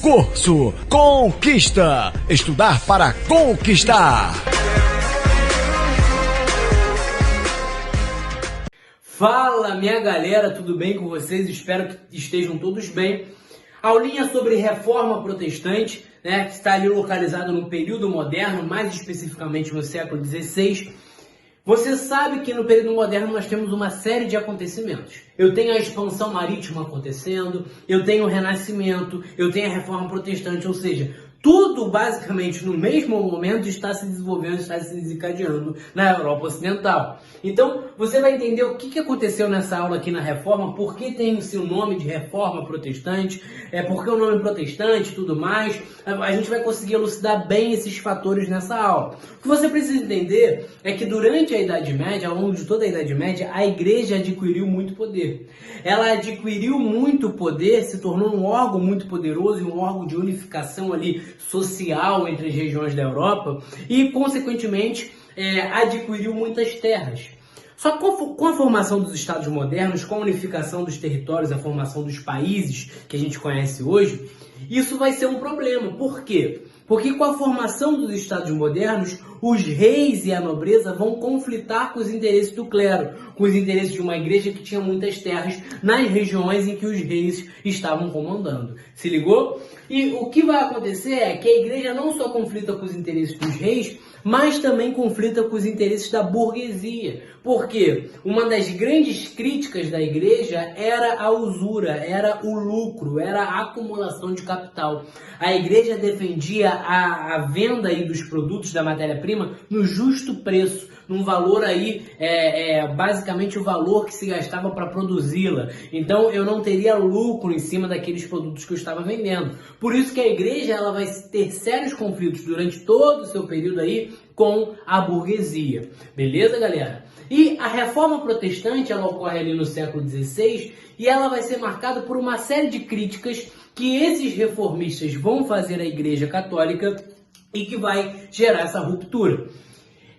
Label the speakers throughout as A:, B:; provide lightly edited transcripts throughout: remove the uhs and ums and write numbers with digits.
A: Curso Conquista. Estudar para conquistar.
B: Fala, minha galera, tudo bem com vocês? Espero que estejam todos bem. Aulinha sobre reforma protestante, né, que está ali localizado no período moderno, mais especificamente no século XVI. Você sabe que no período moderno nós temos uma série de acontecimentos. Eu tenho a expansão marítima acontecendo, eu tenho o Renascimento, eu tenho a reforma protestante, ou seja, tudo basicamente no mesmo momento está se desenvolvendo, está se desencadeando na Europa Ocidental. Então, você vai entender o que aconteceu nessa aula aqui na Reforma, por que tem o seu nome de Reforma Protestante, por que o nome protestante e tudo mais. A gente vai conseguir elucidar bem esses fatores nessa aula. O que você precisa entender é que durante a Idade Média, ao longo de toda a Idade Média, a Igreja adquiriu muito poder. Ela adquiriu muito poder, se tornou um órgão muito poderoso e um órgão de unificação ali social entre as regiões da Europa e, consequentemente, adquiriu muitas terras. Só que com a formação dos Estados modernos, com a unificação dos territórios, a formação dos países que a gente conhece hoje, isso vai ser um problema. Por quê? Porque com a formação dos Estados modernos, os reis e a nobreza vão conflitar com os interesses do clero, com os interesses de uma igreja que tinha muitas terras nas regiões em que os reis estavam comandando. Se ligou? E o que vai acontecer é que a igreja não só conflita com os interesses dos reis, mas também conflita com os interesses da burguesia. Porque uma das grandes críticas da igreja era a usura, era o lucro, era a acumulação de capital. A igreja defendia a venda aí dos produtos da matéria-prima no justo preço, num valor aí, basicamente o valor que se gastava para produzi-la. Então eu não teria lucro em cima daqueles produtos que eu estava vendendo. Por isso que a igreja ela vai ter sérios conflitos durante todo o seu período aí com a burguesia. Beleza, galera? E a reforma protestante ela ocorre ali no século XVI e ela vai ser marcada por uma série de críticas que esses reformistas vão fazer à Igreja Católica e que vai gerar essa ruptura.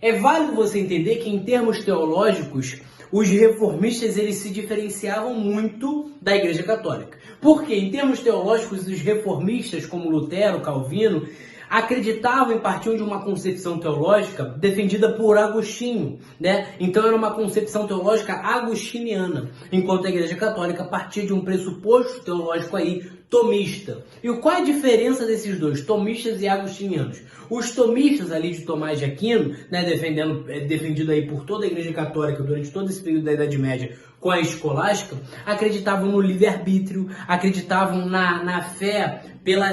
B: É válido você entender que, em termos teológicos, os reformistas eles se diferenciavam muito da Igreja Católica. Porque, em termos teológicos, os reformistas, como Lutero, Calvino, acreditavam e partiam de uma concepção teológica defendida por Agostinho, né? Então era uma concepção teológica agostiniana, enquanto a Igreja Católica partia de um pressuposto teológico aí tomista. E qual é a diferença desses dois, tomistas e agostinianos? Os tomistas ali de Tomás de Aquino, né, defendido aí por toda a Igreja Católica durante todo esse período da Idade Média com a escolástica, acreditavam no livre-arbítrio, acreditavam na fé,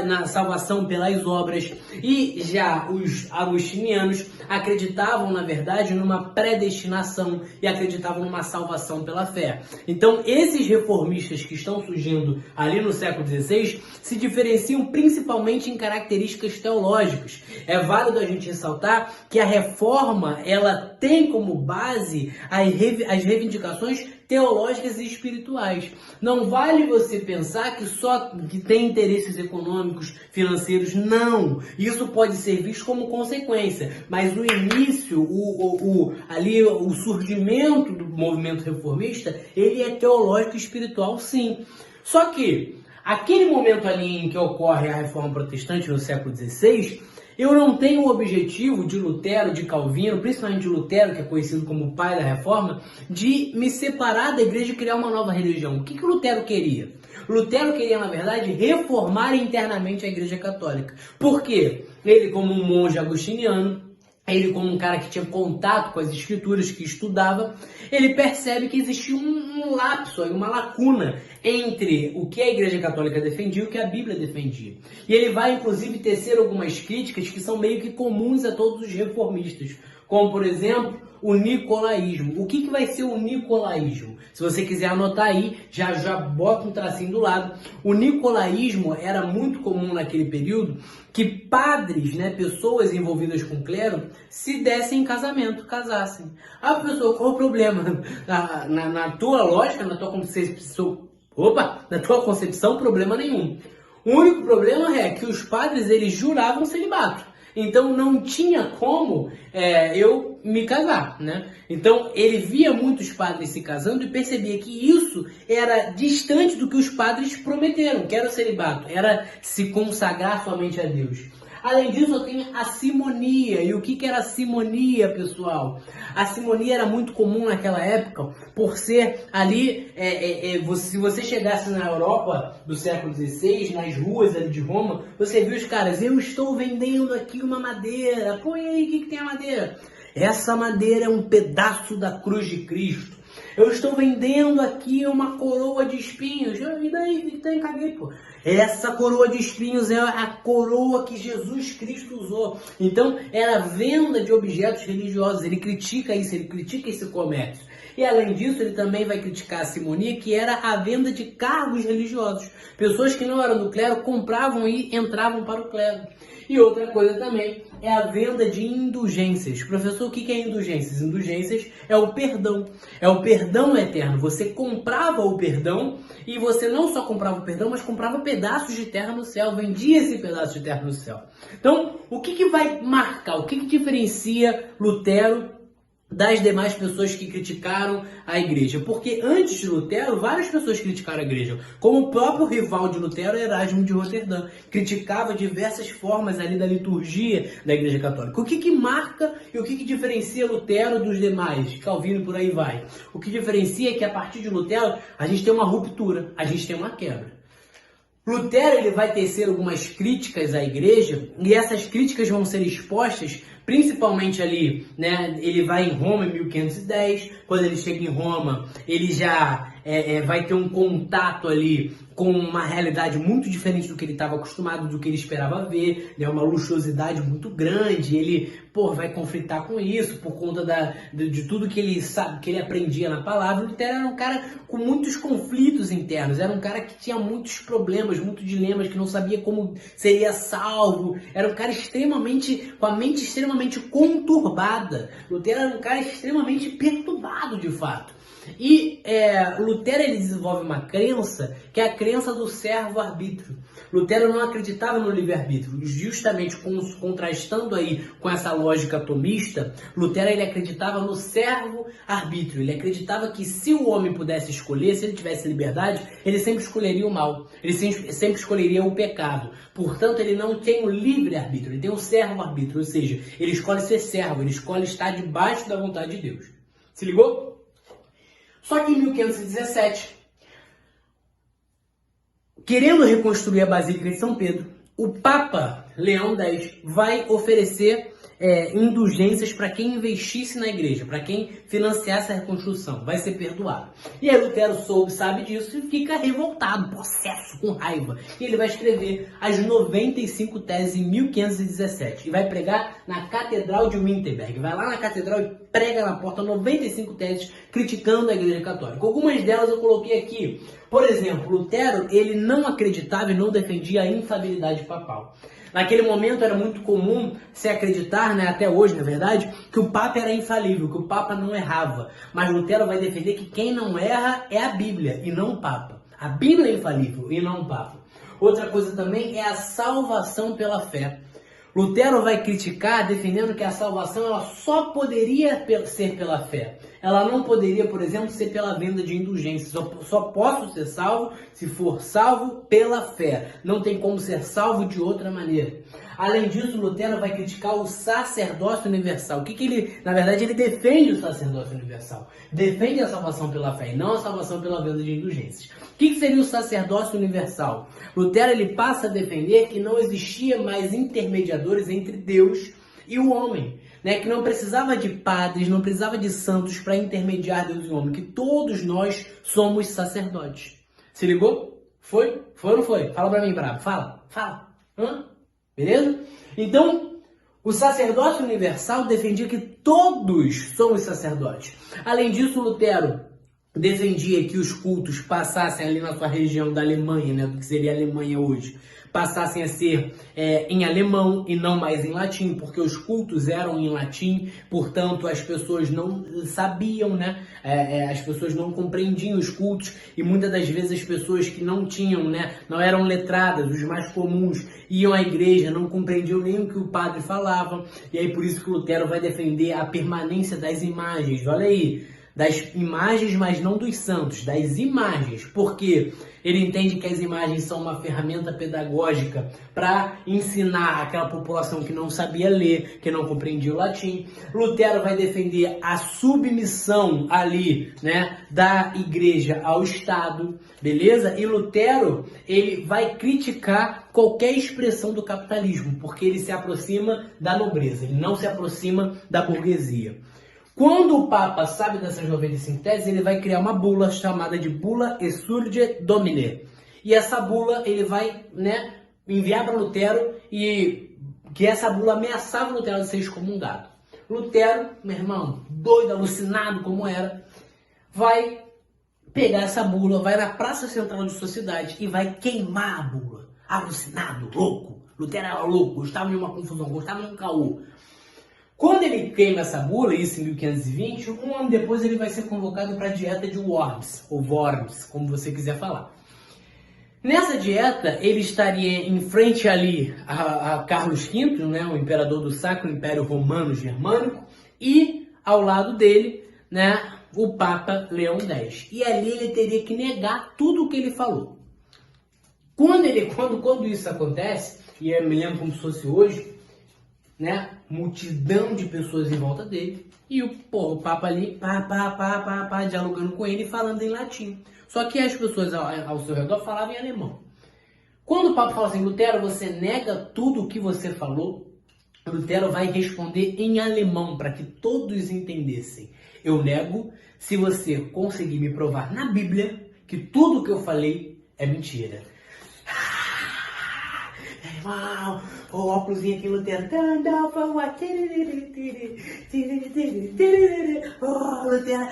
B: na salvação pelas obras, e já os agostinianos acreditavam, na verdade, numa predestinação e acreditavam numa salvação pela fé. Então, esses reformistas que estão surgindo ali no século XVI se diferenciam principalmente em características teológicas. É válido a gente ressaltar que a reforma ela tem como base as reivindicações teológicas e espirituais. Não vale você pensar que tem interesses econômicos, financeiros. Não! Isso pode ser visto como consequência, mas o início, o surgimento do movimento reformista, ele é teológico e espiritual, sim. Só que aquele momento ali em que ocorre a reforma protestante no século XVI, eu não tenho o objetivo de Lutero, de Calvino, principalmente de Lutero, que é conhecido como o pai da reforma, de me separar da igreja e criar uma nova religião. O que Lutero queria? Lutero queria, na verdade, reformar internamente a Igreja Católica. Por quê? Ele, como um monge agostiniano, ele como um cara que tinha contato com as escrituras, que estudava, ele percebe que existia um lapso, uma lacuna entre o que a Igreja Católica defendia e o que a Bíblia defendia. E ele vai, inclusive, tecer algumas críticas que são meio que comuns a todos os reformistas, como, por exemplo, o nicolaísmo. O que vai ser o nicolaísmo? Se você quiser anotar aí, já bota um tracinho do lado. O nicolaísmo era muito comum naquele período que padres, né, pessoas envolvidas com clero, se dessem em casamento, casassem. Ah, professor, qual o problema? Na tua lógica, na tua concepção, problema nenhum. O único problema é que os padres eles juravam celibato. então não tinha como eu me casar, né? Então ele via muitos padres se casando e percebia que isso era distante do que os padres prometeram, que era o celibato, era se consagrar somente a Deus. Além disso, eu tenho a simonia. E o que era a simonia, pessoal? A simonia era muito comum naquela época, por ser ali, se você chegasse na Europa do século XVI, nas ruas ali de Roma, você viu os caras, eu estou vendendo aqui uma madeira. Pô, e aí, o que tem a madeira? Essa madeira é um pedaço da cruz de Cristo. Eu estou vendendo aqui uma coroa de espinhos. E daí? Que tem? Caguei, pô. Essa coroa de espinhos é a coroa que Jesus Cristo usou. Então, era venda de objetos religiosos. Ele critica isso, ele critica esse comércio. E além disso, ele também vai criticar a simonia, que era a venda de cargos religiosos. Pessoas que não eram do clero compravam e entravam para o clero. E outra coisa também é a venda de indulgências. Professor, o que é indulgências? Indulgências é o perdão. É o perdão eterno. Você comprava o perdão e você não só comprava o perdão, mas comprava pedaços de terra no céu. Vendia esse pedaço de terra no céu. Então, o que vai marcar? O que diferencia Lutero das demais pessoas que criticaram a igreja? Porque antes de Lutero, várias pessoas criticaram a igreja, como o próprio rival de Lutero, Erasmo de Roterdã, criticava diversas formas ali da liturgia da igreja católica. O que marca e o que diferencia Lutero dos demais? Calvino e por aí vai. O que diferencia é que a partir de Lutero, a gente tem uma ruptura, a gente tem uma quebra. Lutero ele vai tecer algumas críticas à igreja, e essas críticas vão ser expostas principalmente ali, né? Ele vai em Roma em 1510, quando ele chega em Roma, ele já vai ter um contato ali com uma realidade muito diferente do que ele estava acostumado, do que ele esperava ver, né? Uma luxuosidade muito grande, ele vai conflitar com isso, por conta de tudo que ele sabe, que ele aprendia na palavra. Lutero era um cara com muitos conflitos internos, era um cara que tinha muitos problemas, muitos dilemas, que não sabia como seria salvo, era um cara com a mente extremamente conturbada. Lutero era um cara extremamente perturbado, de fato. E Lutero ele desenvolve uma crença, que é a crença do servo-arbítrio. Lutero não acreditava no livre-arbítrio, justamente contrastando aí com essa lógica tomista. Lutero ele acreditava no servo-arbítrio. Ele acreditava que se o homem pudesse escolher, se ele tivesse liberdade, ele sempre escolheria o mal, ele sempre escolheria o pecado. Portanto, ele não tem o livre-arbítrio, ele tem o servo-arbítrio, ou seja, ele escolhe ser servo, ele escolhe estar debaixo da vontade de Deus. Se ligou? Só que em 1517, querendo reconstruir a Basílica de São Pedro, o Papa Leão X vai oferecer indulgências para quem investisse na igreja, para quem financiasse a reconstrução, vai ser perdoado. E aí Lutero sabe disso e fica revoltado, possesso, com raiva. E ele vai escrever as 95 teses em 1517 e vai pregar na Catedral de Wittenberg. Vai lá na catedral e prega na porta 95 teses criticando a igreja católica. Algumas delas eu coloquei aqui. Por exemplo, Lutero ele não acreditava e não defendia a infalibilidade papal. Naquele momento era muito comum se acreditar, né, até hoje, na verdade, que o Papa era infalível, que o Papa não errava. Mas Lutero vai defender que quem não erra é a Bíblia e não o Papa. A Bíblia é infalível e não o Papa. Outra coisa também é a salvação pela fé. Lutero vai criticar, defendendo que a salvação ela só poderia ser pela fé. Ela não poderia, por exemplo, ser pela venda de indulgências. Só posso ser salvo se for salvo pela fé. Não tem como ser salvo de outra maneira. Além disso, Lutero vai criticar o sacerdócio universal. O que ele, na verdade, ele defende o sacerdócio universal. Defende a salvação pela fé e não a salvação pela venda de indulgências. O que seria o sacerdócio universal? Lutero ele passa a defender que não existia mais intermediadores entre Deus e o homem. Né, que não precisava de padres, não precisava de santos para intermediar Deus e o homem, que todos nós somos sacerdotes. Se ligou? Foi? Foi ou não foi? Fala pra mim, brabo. Fala. Hã? Beleza? Então, o sacerdócio universal defendia que todos somos sacerdotes. Além disso, Lutero defendia que os cultos passassem ali na sua região da Alemanha, né, do que seria a Alemanha hoje, passassem a ser em alemão e não mais em latim, porque os cultos eram em latim, portanto as pessoas não sabiam, né? As pessoas não compreendiam os cultos e muitas das vezes as pessoas que não tinham, né, não eram letradas, os mais comuns, iam à igreja, não compreendiam nem o que o padre falava, e aí por isso que Lutero vai defender a permanência das imagens. Olha aí, das imagens, mas não dos santos, das imagens, porque ele entende que as imagens são uma ferramenta pedagógica para ensinar aquela população que não sabia ler, que não compreendia o latim. Lutero vai defender a submissão ali, né, da igreja ao Estado, beleza? E Lutero, ele vai criticar qualquer expressão do capitalismo, porque ele se aproxima da nobreza, ele não se aproxima da burguesia. Quando o Papa sabe dessas 95 teses, ele vai criar uma bula chamada de Bula Exsurge Domine. E essa bula ele vai, né, enviar para Lutero, e que essa bula ameaçava Lutero de ser excomungado. Lutero, meu irmão, doido, alucinado como era, vai pegar essa bula, vai na praça central de sua cidade e vai queimar a bula. Alucinado, louco. Lutero era louco, gostava de uma confusão, gostava de um caô. Quando ele queima essa bula, isso em 1520, um ano depois ele vai ser convocado para a dieta de Worms, ou Worms, como você quiser falar. Nessa dieta, ele estaria em frente ali a Carlos V, né, o imperador do Sacro Império Romano Germânico, e ao lado dele, né, o Papa Leão X. E ali ele teria que negar tudo o que ele falou. Quando isso acontece, e eu me lembro como se fosse hoje, né, multidão de pessoas em volta dele, e o Papa ali, dialogando com ele, falando em latim. Só que as pessoas ao seu redor falavam em alemão. Quando o Papa fala assim, Lutero, você nega tudo o que você falou, Lutero vai responder em alemão, para que todos entendessem. Eu nego se você conseguir me provar na Bíblia que tudo o que eu falei é mentira. Irmão, o óculosinho aqui, Lutero. Oh, Lutero.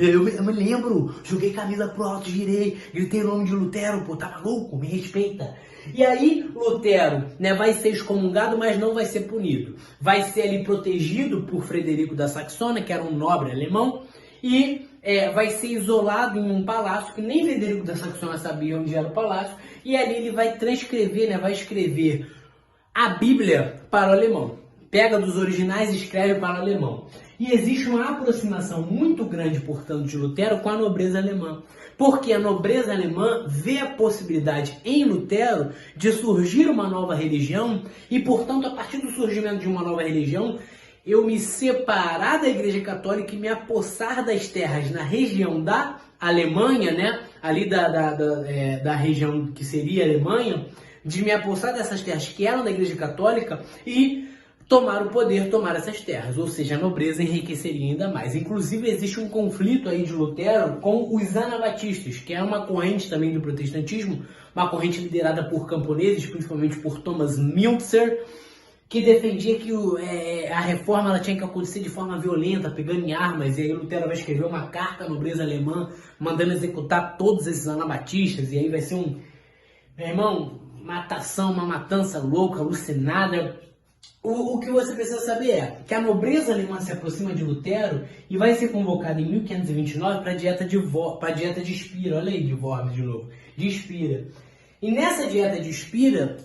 B: Eu me lembro. Joguei camisa pro alto, girei, gritei o nome de Lutero, pô, tá maluco? Me respeita. E aí, Lutero, né, vai ser excomungado, mas não vai ser punido. Vai ser ali protegido por Frederico da Saxônia, que era um nobre alemão, e vai ser isolado em um palácio, que nem Frederico da Saxônia sabia onde era o palácio, e ali ele vai transcrever, né, vai escrever a Bíblia para o alemão. Pega dos originais e escreve para o alemão. E existe uma aproximação muito grande, portanto, de Lutero com a nobreza alemã. Porque a nobreza alemã vê a possibilidade em Lutero de surgir uma nova religião e, portanto, a partir do surgimento de uma nova religião, eu me separar da Igreja Católica e me apossar das terras na região da Alemanha, né? Ali da região que seria a Alemanha, de me apossar dessas terras que eram da Igreja Católica e tomar o poder, tomar essas terras. Ou seja, a nobreza enriqueceria ainda mais. Inclusive, existe um conflito aí de Lutero com os anabatistas, que é uma corrente também do protestantismo, uma corrente liderada por camponeses, principalmente por Thomas Müntzer, que defendia que a reforma ela tinha que acontecer de forma violenta, pegando em armas, e aí Lutero vai escrever uma carta à nobreza alemã, mandando executar todos esses anabatistas, e aí vai ser meu irmão, uma matança louca, alucinada. O que você precisa saber é que a nobreza alemã se aproxima de Lutero e vai ser convocada em 1529 para a dieta de Spira, olha aí, de Worms de novo, de Spira. E nessa dieta de Spira,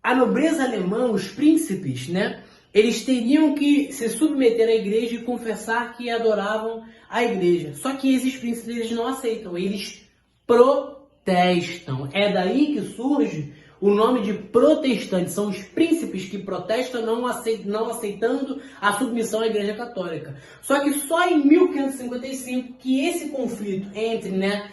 B: a nobreza alemã, os príncipes, né, eles teriam que se submeter à igreja e confessar que adoravam a igreja. Só que esses príncipes eles não aceitam, eles protestam. É daí que surge o nome de protestantes. São os príncipes que protestam não aceitando a submissão à igreja católica. Só que só em 1555 que esse conflito entre, né,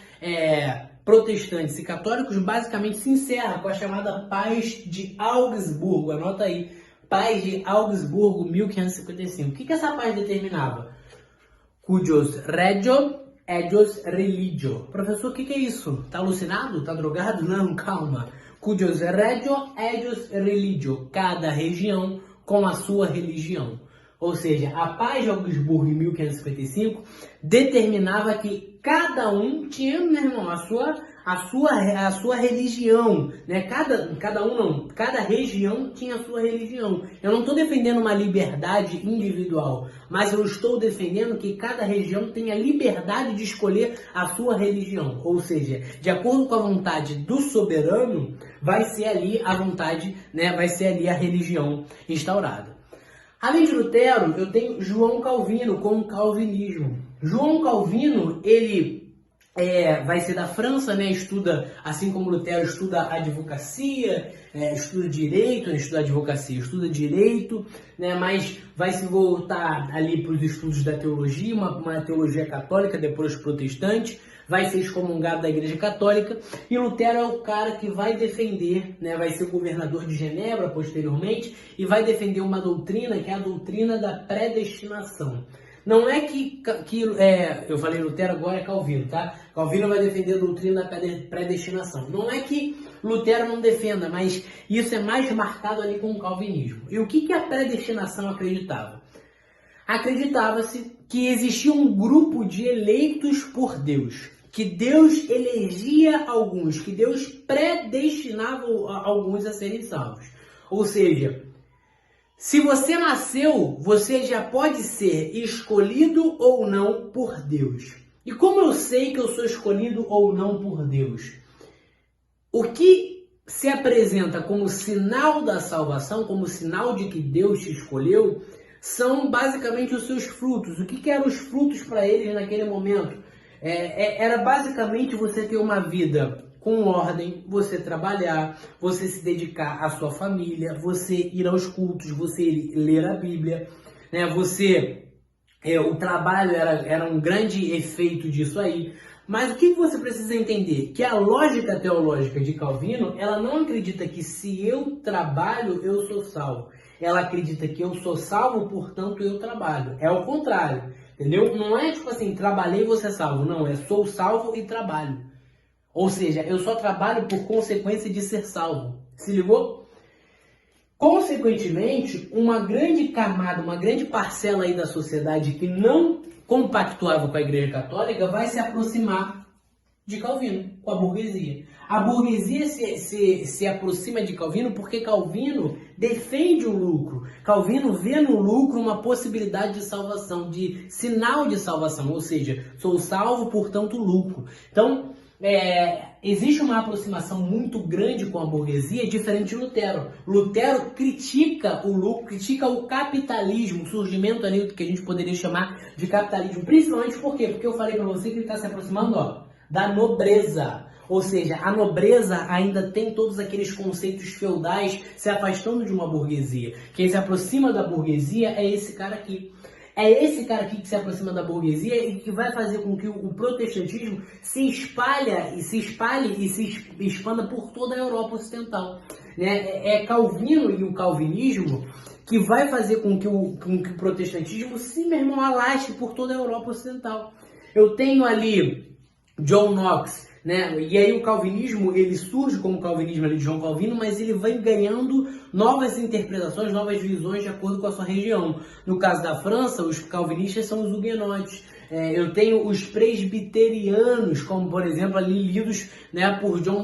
B: protestantes e católicos basicamente se encerra com a chamada Paz de Augsburgo. Anota aí, Paz de Augsburgo, 1555. O que essa paz determinava? Cuius regio, eius religio. Professor, o que é isso? Tá alucinado? Tá drogado? Não, calma. Cuius regio, eius religio. Cada região com a sua religião. Ou seja, a Paz de Augsburgo, em 1555, determinava que cada um tinha, meu irmão, a a sua religião, né? Cada região tinha a sua religião. Eu não estou defendendo uma liberdade individual, mas eu estou defendendo que cada região tenha liberdade de escolher a sua religião. Ou seja, de acordo com a vontade do soberano, vai ser ali a vontade, né? Vai ser ali a religião instaurada. Além de Lutero, eu tenho João Calvino com o calvinismo. João Calvino, ele vai ser da França, né? Estuda, assim como Lutero, estuda advocacia, estuda direito, estuda advocacia, estuda direito, né? Mas vai se voltar ali para os estudos da teologia, uma teologia católica, depois protestante, vai ser excomungado da Igreja Católica, e Lutero é o cara que vai defender, né? Vai ser governador de Genebra posteriormente, e vai defender uma doutrina que é a doutrina da predestinação. Não é que eu falei Lutero, agora é Calvino, tá? Calvino vai defender a doutrina da predestinação. Não é que Lutero não defenda, mas isso é mais marcado ali com o calvinismo. E o que a predestinação acreditava? Acreditava-se que existia um grupo de eleitos por Deus, que Deus elegia alguns, que Deus predestinava alguns a serem salvos. Ou seja, se você nasceu, você já pode ser escolhido ou não por Deus. E como eu sei que eu sou escolhido ou não por Deus? O que se apresenta como sinal da salvação, como sinal de que Deus te escolheu, são basicamente os seus frutos. O que eram os frutos para eles naquele momento? Era basicamente você ter uma vida com ordem, você trabalhar, você se dedicar à sua família, você ir aos cultos, você ler a Bíblia, né? O trabalho era um grande efeito disso aí. Mas o que você precisa entender? Que a lógica teológica de Calvino, ela não acredita que se eu trabalho, eu sou salvo. Ela acredita que eu sou salvo, portanto eu trabalho. É o contrário, entendeu? Não é tipo assim, trabalhei e você é salvo. Não, sou salvo e trabalho. Ou seja, eu só trabalho por consequência de ser salvo. Se ligou? Consequentemente, uma grande camada, uma grande parcela aí da sociedade que não compactuava com a Igreja Católica vai se aproximar de Calvino, com a burguesia. A burguesia se aproxima de Calvino porque Calvino defende o lucro. Calvino vê no lucro uma possibilidade de salvação, de sinal de salvação. Ou seja, sou salvo, portanto lucro. Então, existe uma aproximação muito grande com a burguesia, diferente de Lutero. Lutero critica o lucro, critica o capitalismo, o surgimento ali do que a gente poderia chamar de capitalismo. Principalmente por quê? Porque eu falei para você que ele está se aproximando da nobreza. Ou seja, a nobreza ainda tem todos aqueles conceitos feudais se afastando de uma burguesia. Quem se aproxima da burguesia é esse cara aqui. É esse cara aqui que se aproxima da burguesia e que vai fazer com que o protestantismo se espalhe e se expanda por toda a Europa Ocidental. Né? É Calvino e o calvinismo que vai fazer com que o protestantismo se, meu irmão, alastre por toda a Europa Ocidental. Eu tenho ali John Knox, né? E aí o calvinismo, ele surge como calvinismo ali de João Calvino, mas ele vai ganhando novas interpretações, novas visões de acordo com a sua região. No caso da França, os calvinistas são os huguenotes. Eu tenho os presbiterianos, como por exemplo ali lidos, né, por John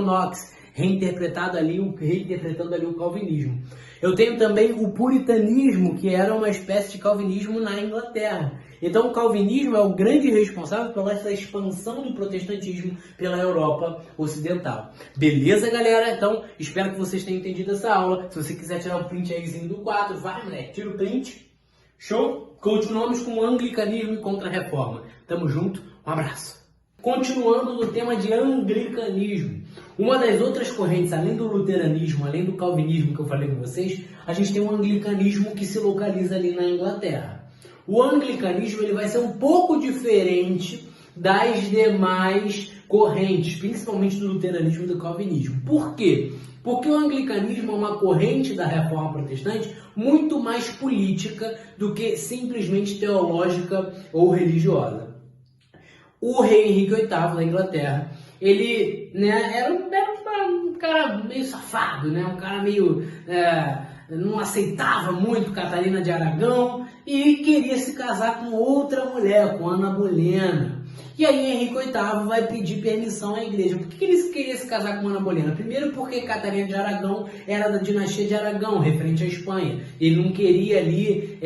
B: Knox, reinterpretando ali o calvinismo. Eu tenho também o puritanismo, que era uma espécie de calvinismo na Inglaterra. Então o calvinismo é o grande responsável pela essa expansão do protestantismo pela Europa Ocidental. Beleza, galera? Então espero que vocês tenham entendido essa aula. Se você quiser tirar o print ayzinho do quadro, vai, moleque, tira o print. Show? Continuamos com o anglicanismo e contra-reforma. Tamo junto, um abraço. Continuando no tema de anglicanismo, uma das outras correntes, além do luteranismo, além do calvinismo que eu falei com vocês, a gente tem o anglicanismo que se localiza ali na Inglaterra. O anglicanismo ele vai ser um pouco diferente das demais correntes, principalmente do luteranismo e do calvinismo. Por quê? Porque o anglicanismo é uma corrente da reforma protestante muito mais política do que simplesmente teológica ou religiosa. O rei Henrique VIII da Inglaterra, ele, né, era um cara meio safado, né, um cara meio... não aceitava muito Catarina de Aragão e queria se casar com outra mulher, com Ana Bolena. E aí Henrique VIII vai pedir permissão à igreja. Por que ele queria se casar com Ana Bolena? Primeiro porque Catarina de Aragão era da dinastia de Aragão, referente à Espanha. Ele não queria ali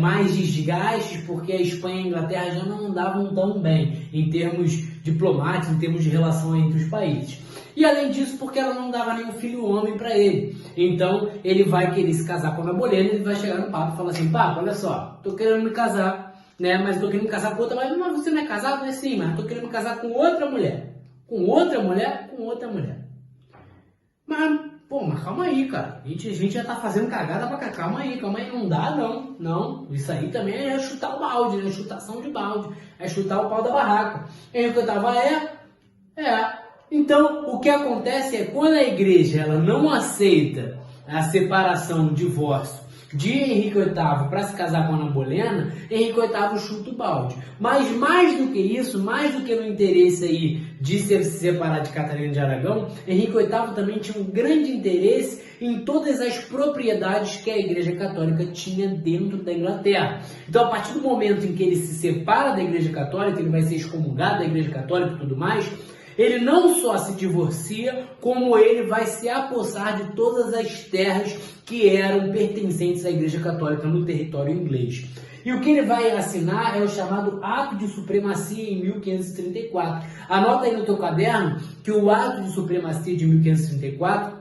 B: mais desgastes, porque a Espanha e a Inglaterra já não andavam tão bem em termos diplomáticos, em termos de relação entre os países. E além disso, porque ela não dava nenhum filho homem para ele. Então, ele vai querer se casar com Ana Bolena, ele vai chegar no Papa e falar assim: Papa, olha só, tô querendo me casar, né? Mas tô querendo me casar com outra, mas você não é casado? Né? Sim, mas tô querendo me casar com outra mulher. Com outra mulher? Com outra mulher. Mas calma aí, cara. A gente já tá fazendo cagada pra cá. Calma aí, não dá não. Não, isso aí também é chutar o balde, né? Chutação de balde. É chutar o pau da barraca. Henrique VIII Então, o que acontece é quando a igreja ela não aceita a separação, o divórcio de Henrique VIII para se casar com Ana Bolena, Henrique VIII chuta o balde. Mas mais do que isso, mais do que no interesse aí de se separar de Catarina de Aragão, Henrique VIII também tinha um grande interesse em todas as propriedades que a Igreja Católica tinha dentro da Inglaterra. Então, a partir do momento em que ele se separa da Igreja Católica, ele vai ser excomungado da Igreja Católica e tudo mais, ele não só se divorcia, como ele vai se apossar de todas as terras que eram pertencentes à Igreja Católica no território inglês. E o que ele vai assinar é o chamado Ato de Supremacia em 1534. Anota aí no teu caderno que o Ato de Supremacia de 1534,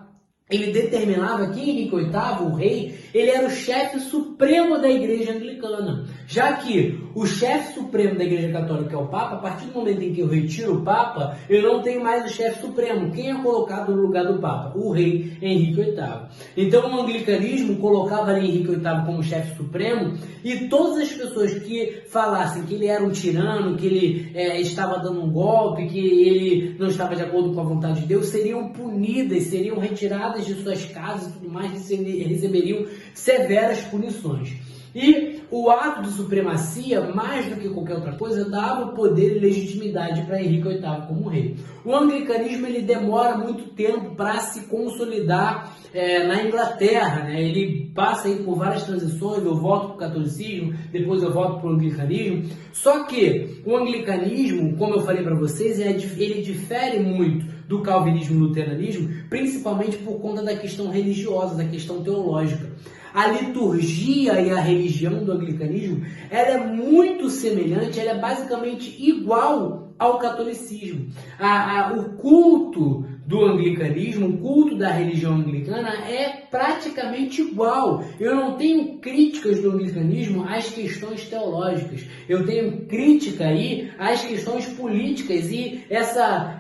B: ele determinava que Henrique VIII, o rei, ele era o chefe supremo da Igreja Anglicana. Já que o chefe supremo da Igreja Católica é o Papa, a partir do momento em que eu retiro o Papa, eu não tenho mais o chefe supremo. Quem é colocado no lugar do Papa? O rei Henrique VIII. Então o anglicanismo colocava Henrique VIII como chefe supremo, e todas as pessoas que falassem que ele era um tirano, que ele estava dando um golpe, que ele não estava de acordo com a vontade de Deus, seriam punidas, seriam retiradas de suas casas e tudo mais, receberiam severas punições. E o ato de supremacia, mais do que qualquer outra coisa, dava poder e legitimidade para Henrique VIII como rei. O anglicanismo ele demora muito tempo para se consolidar na Inglaterra, né? Ele passa aí por várias transições, eu volto para o catolicismo, depois eu volto para o anglicanismo. Só que o anglicanismo, como eu falei para vocês, ele difere muito do calvinismo e luteranismo, principalmente por conta da questão religiosa, da questão teológica. A liturgia e a religião do anglicanismo, ela é muito semelhante, ela é basicamente igual ao catolicismo. O culto do anglicanismo, o culto da religião anglicana é praticamente igual. Eu não tenho críticas do anglicanismo às questões teológicas. Eu tenho crítica aí às questões políticas e essa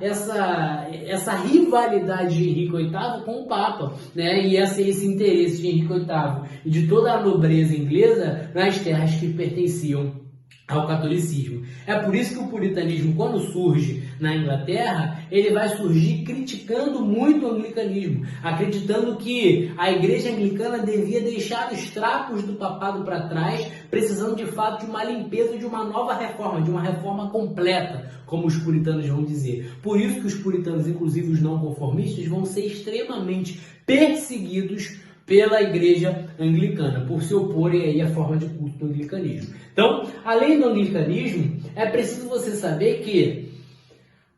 B: rivalidade de Henrique VIII com o Papa, né? E esse interesse de Henrique VIII e de toda a nobreza inglesa nas terras que pertenciam ao catolicismo. É por isso que o puritanismo, quando surge na Inglaterra, ele vai surgir criticando muito o anglicanismo, acreditando que a igreja anglicana devia deixar os trapos do papado para trás, precisando de fato de uma limpeza, de uma nova reforma, de uma reforma completa, como os puritanos vão dizer. Por isso que os puritanos, inclusive os não conformistas, vão ser extremamente perseguidos pela igreja anglicana, por se oporem aí à forma de culto do anglicanismo. Então, além do anglicanismo, é preciso você saber que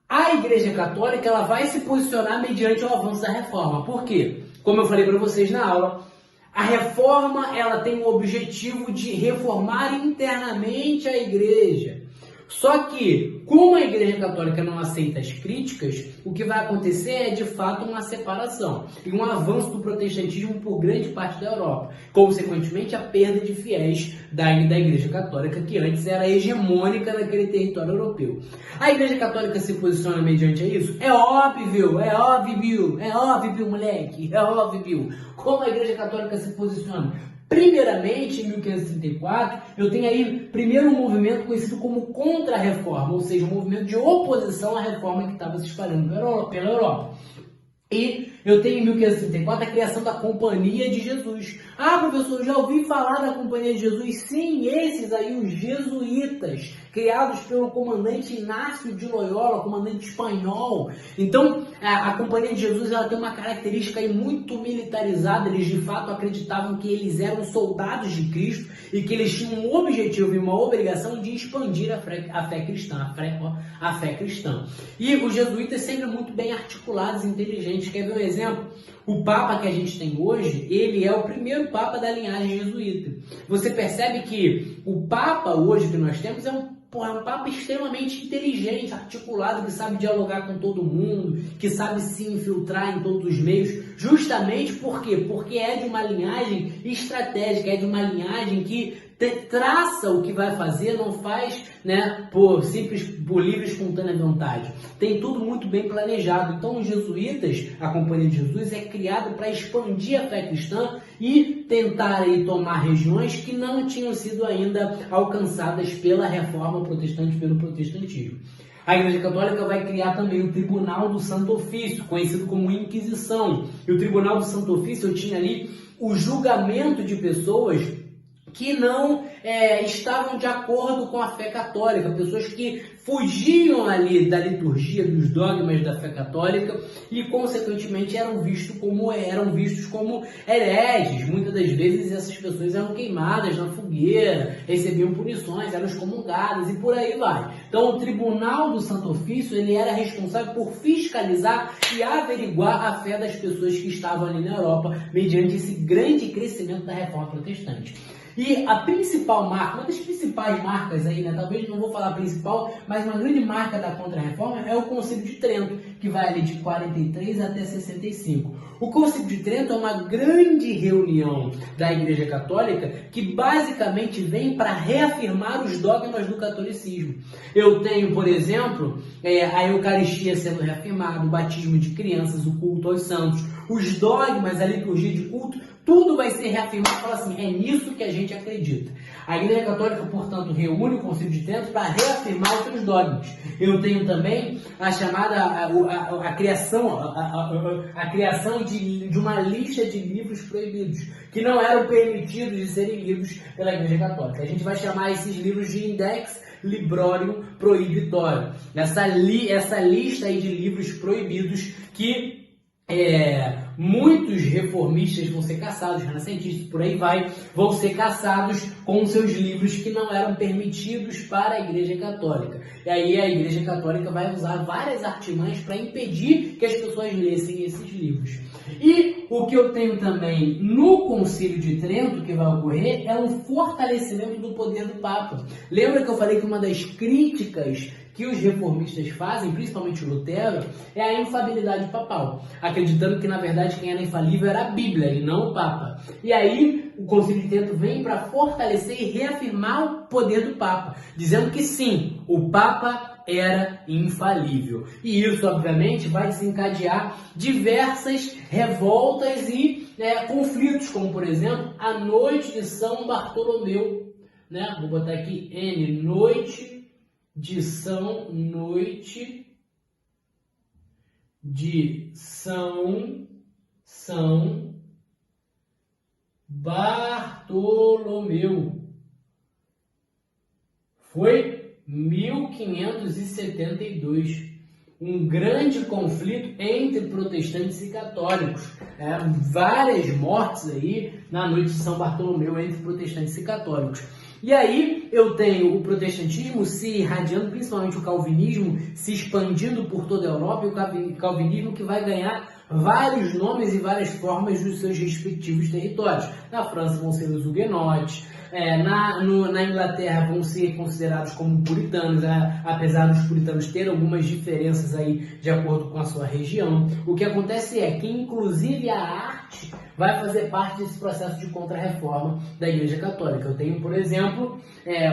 B: a igreja católica ela vai se posicionar mediante o avanço da reforma. Por quê? Como eu falei para vocês na aula, a reforma ela tem o objetivo de reformar internamente a igreja. Só que, como a Igreja Católica não aceita as críticas, o que vai acontecer é, de fato, uma separação e um avanço do protestantismo por grande parte da Europa. Consequentemente, a perda de fiéis da Igreja Católica, que antes era hegemônica naquele território europeu. A Igreja Católica se posiciona mediante isso? É óbvio, moleque, é óbvio. Como a Igreja Católica se posiciona? Primeiramente, em 1534, eu tenho aí primeiro um movimento conhecido como Contra-Reforma, ou seja, um movimento de oposição à reforma que estava se espalhando pela Europa. E eu tenho em 1534 a criação da Companhia de Jesus. Ah, professor, já ouvi falar da Companhia de Jesus? Sim, esses aí, os jesuítas, criados pelo comandante Inácio de Loyola, comandante espanhol. Então, a Companhia de Jesus ela tem uma característica aí muito militarizada. Eles de fato acreditavam que eles eram soldados de Cristo e que eles tinham um objetivo e uma obrigação de expandir a fé cristã, a fé cristã. E os jesuítas sempre muito bem articulados, inteligentes. Quer ver um exemplo? O Papa que a gente tem hoje, ele é o primeiro Papa da linhagem jesuíta. Você percebe que o Papa hoje que nós temos é um Papa extremamente inteligente, articulado, que sabe dialogar com todo mundo, que sabe se infiltrar em todos os meios, justamente por quê? Porque é de uma linhagem estratégica, é de uma linhagem que traça o que vai fazer, não faz, né, por livre e espontânea vontade. Tem tudo muito bem planejado. Então os jesuítas, a Companhia de Jesus, é criado para expandir a fé cristã e tentar aí tomar regiões que não tinham sido ainda alcançadas pela reforma protestante, pelo protestantismo. A Igreja Católica vai criar também o Tribunal do Santo Ofício, conhecido como Inquisição. E o Tribunal do Santo Ofício tinha ali o julgamento de pessoas que não estavam de acordo com a fé católica, pessoas que fugiam ali da liturgia, dos dogmas da fé católica e, consequentemente, eram vistos como hereges. Muitas das vezes essas pessoas eram queimadas na fogueira, recebiam punições, eram excomungadas e por aí vai. Então, o Tribunal do Santo Ofício ele era responsável por fiscalizar e averiguar a fé das pessoas que estavam ali na Europa, mediante esse grande crescimento da reforma protestante. E a principal marca, uma das principais marcas aí, né? Talvez não vou falar a principal, mas uma grande marca da Contra-Reforma é o Concílio de Trento, que vai ali de 43 até 65. O Concílio de Trento é uma grande reunião da Igreja Católica que basicamente vem para reafirmar os dogmas do catolicismo. Eu tenho, por exemplo, a Eucaristia sendo reafirmada, o batismo de crianças, o culto aos santos, os dogmas, a liturgia de culto, tudo vai ser reafirmado e fala assim, é nisso que a gente acredita. A Igreja Católica, portanto, reúne o Concílio de Trento para reafirmar os seus dogmas. Eu tenho também a chamada, a criação de uma lista de livros proibidos, que não eram permitidos de serem lidos pela Igreja Católica. A gente vai chamar esses livros de Index Librorium Prohibitorium. Essa lista aí de livros proibidos que muitos reformistas vão ser caçados, renascentistas, por aí vai, vão ser caçados com seus livros que não eram permitidos para a Igreja Católica. E aí a Igreja Católica vai usar várias artimanhas para impedir que as pessoas lessem esses livros. E o que eu tenho também no Concílio de Trento que vai ocorrer é um fortalecimento do poder do Papa. Lembra que eu falei que uma das críticas que os reformistas fazem, principalmente o Lutero, é a infalibilidade papal, acreditando que, na verdade, quem era infalível era a Bíblia e não o Papa. E aí, o Concílio de Trento vem para fortalecer e reafirmar o poder do Papa, dizendo que sim, o Papa era infalível. E isso, obviamente, vai desencadear diversas revoltas e conflitos, como, por exemplo, a Noite de São Bartolomeu. Né? Vou botar aqui N, Noite de São Bartolomeu. Foi 1572. Um grande conflito entre protestantes e católicos. Várias mortes aí na noite de São Bartolomeu entre protestantes e católicos. E aí eu tenho o protestantismo se irradiando, principalmente o calvinismo, se expandindo por toda a Europa, e o calvinismo que vai ganhar vários nomes e várias formas dos seus respectivos territórios. Na França vão ser os huguenotes, na Inglaterra vão ser considerados como puritanos, apesar dos puritanos terem algumas diferenças aí de acordo com a sua região. O que acontece é que, inclusive, a arte vai fazer parte desse processo de contra-reforma da Igreja Católica. Eu tenho, por exemplo,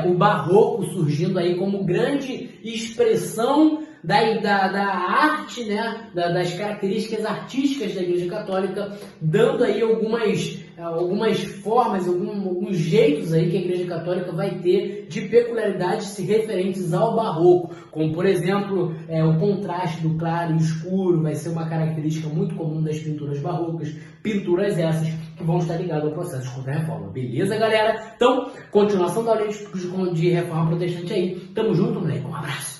B: o Barroco surgindo aí como grande expressão da arte, né, das características artísticas da Igreja Católica, dando aí algumas formas, alguns jeitos aí que a Igreja Católica vai ter de peculiaridades se referentes ao barroco, como por exemplo o contraste do claro e escuro vai ser uma característica muito comum das pinturas barrocas, pinturas essas que vão estar ligadas ao processo de Contra-Reforma. Beleza, galera? Então, continuação da aula de Reforma Protestante aí. Tamo junto, moleque. Um abraço.